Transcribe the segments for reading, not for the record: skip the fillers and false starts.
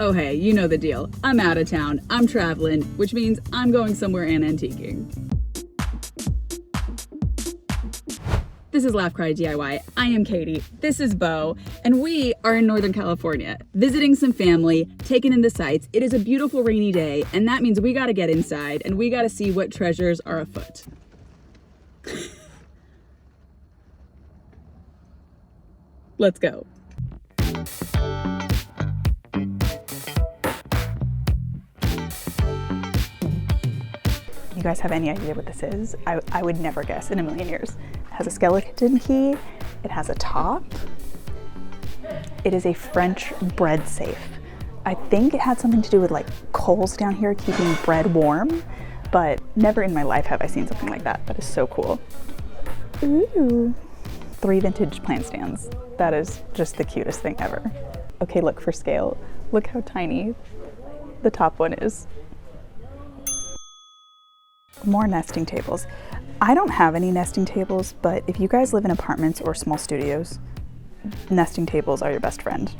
Oh hey, you know the deal. I'm out of town, I'm traveling, which means I'm going somewhere and antiquing. This is Laugh Cry DIY. I am Katie. This is Bo, and we are in Northern California, visiting some family, taking in the sights. It is a beautiful rainy day, and that means we gotta get inside and we gotta see what treasures are afoot. Let's go. You guys have any idea what this is? I would never guess in a million years. It has a skeleton key, it has a top. It is a French bread safe. I think it had something to do with like coals down here keeping bread warm, but never in my life have I seen something like that. That is so cool. Ooh. 3 vintage plant stands. That is just the cutest thing ever. Okay, look for scale. Look how tiny the top one is. More nesting tables. I don't have any nesting tables, but if you guys live in apartments or small studios, nesting tables are your best friend.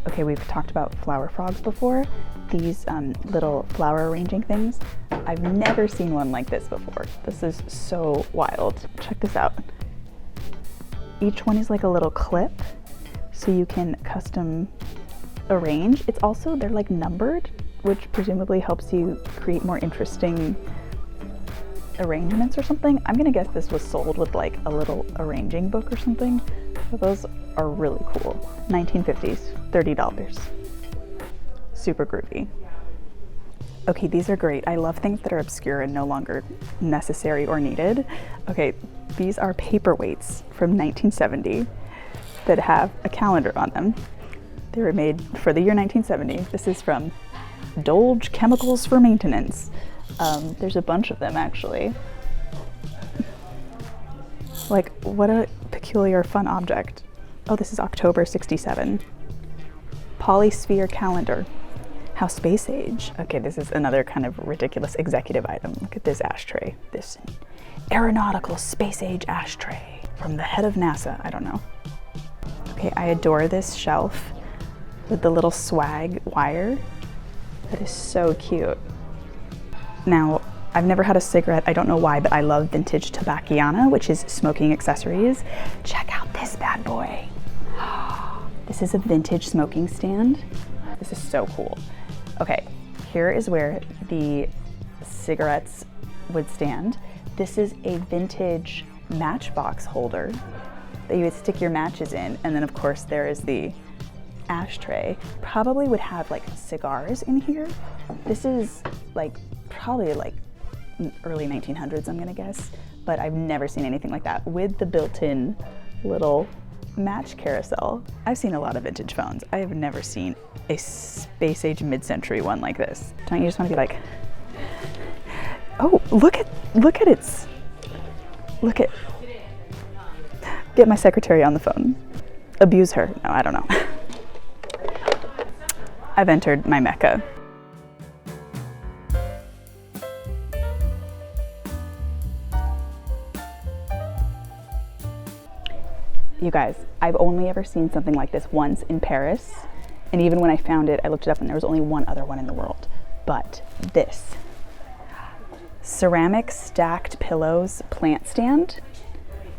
Okay, we've talked about flower frogs before. These little flower arranging things. I've never seen one like this before. This is so wild. Check this out. Each one is like a little clip, so you can custom arrange. It's also, they're like numbered, which presumably helps you create more interesting arrangements or something. I'm gonna guess this was sold with like a little arranging book or something. So those are really cool. 1950s, $30. Super groovy. Okay, these are great. I love things that are obscure and no longer necessary or needed. Okay, these are paperweights from 1970 that have a calendar on them. They were made for the year 1970. This is from Dolge Chemicals for Maintenance. There's a bunch of them actually. Like, what a peculiar fun object. Oh, this is October 67. Polysphere calendar. How space age. Okay, this is another kind of ridiculous executive item. Look at this ashtray. This aeronautical space age ashtray from the head of NASA. I don't know. Okay, I adore this shelf with the little swag wire. That is so cute. Now, I've never had a cigarette. I don't know why, but I love vintage Tobacciana, which is smoking accessories. Check out this bad boy. This is a vintage smoking stand. This is so cool. Okay, here is where the cigarettes would stand. This is a vintage matchbox holder that you would stick your matches in. And then of course there is the ashtray. Probably would have like cigars in here. This is like probably like early 1900s, I'm gonna guess, but I've never seen anything like that with the built-in little match carousel. I've seen a lot of vintage phones. I have never seen a space age mid-century one like this. Don't you just want to be like, oh, look at it. Get my secretary on the phone. Abuse her. No, I don't know. I've entered my Mecca. You guys, I've only ever seen something like this once in Paris. And even when I found it, I looked it up and there was only one other one in the world. But this ceramic stacked pillows plant stand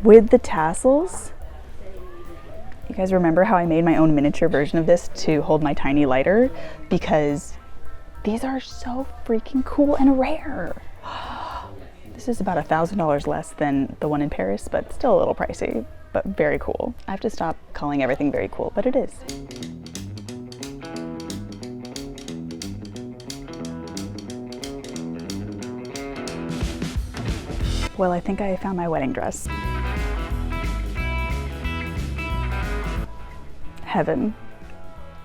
with the tassels. You guys remember how I made my own miniature version of this to hold my tiny lighter? Because these are so freaking cool and rare. This is about $1,000 less than the one in Paris, but still a little pricey, but very cool. I have to stop calling everything very cool, but it is. Well, I think I found my wedding dress. Heaven.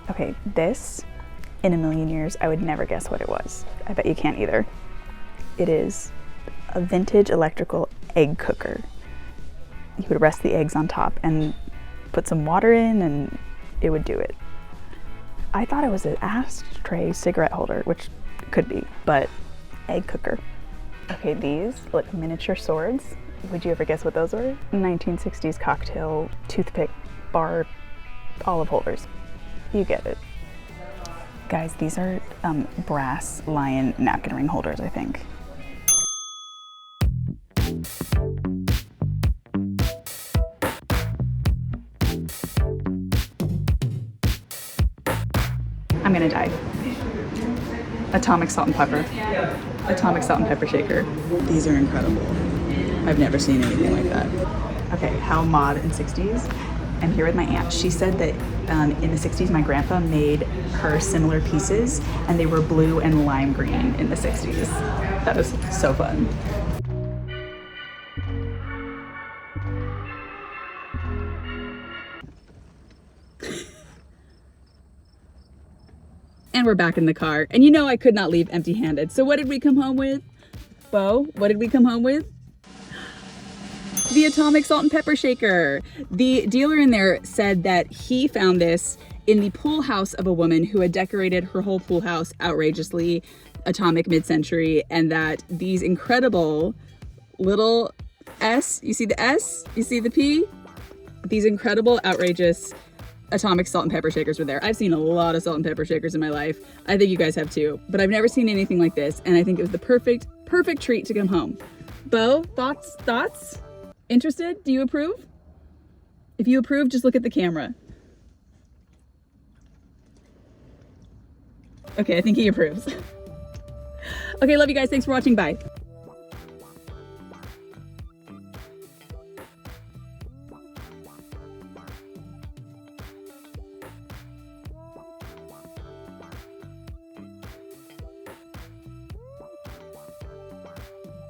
Okay, this, in a million years, I would never guess what it was. I bet you can't either. It is a vintage electrical egg cooker. You would rest the eggs on top and put some water in and it would do it. I thought it was an ashtray cigarette holder, which could be, but egg cooker. Okay, these look miniature swords. Would you ever guess what those were? 1960s cocktail, toothpick, bar, olive holders. You get it. Guys, these are brass lion napkin ring holders, I think. I'm gonna die. Atomic salt and pepper. Atomic salt and pepper shaker. These are incredible. I've never seen anything like that. Okay, how mod in 60s. I'm here with my aunt. She said that in the 60s, my grandpa made her similar pieces and they were blue and lime green in the 60s. That was so fun. And we're back in the car. And you know I could not leave empty-handed. So what did we come home with? Bo, what did we come home with? The Atomic Salt and Pepper Shaker. The dealer in there said that he found this in the pool house of a woman who had decorated her whole pool house outrageously atomic mid-century, and that these incredible little S, you see the S, you see the P? These incredible, outrageous atomic salt and pepper shakers were there. I've seen a lot of salt and pepper shakers in my life. I think you guys have too, but I've never seen anything like this, and I think it was the perfect treat to come home. Bo, thoughts? Interested? Do you approve? If you approve, just look at the camera. Okay, I think he approves. Okay, love you guys. Thanks for watching. Bye.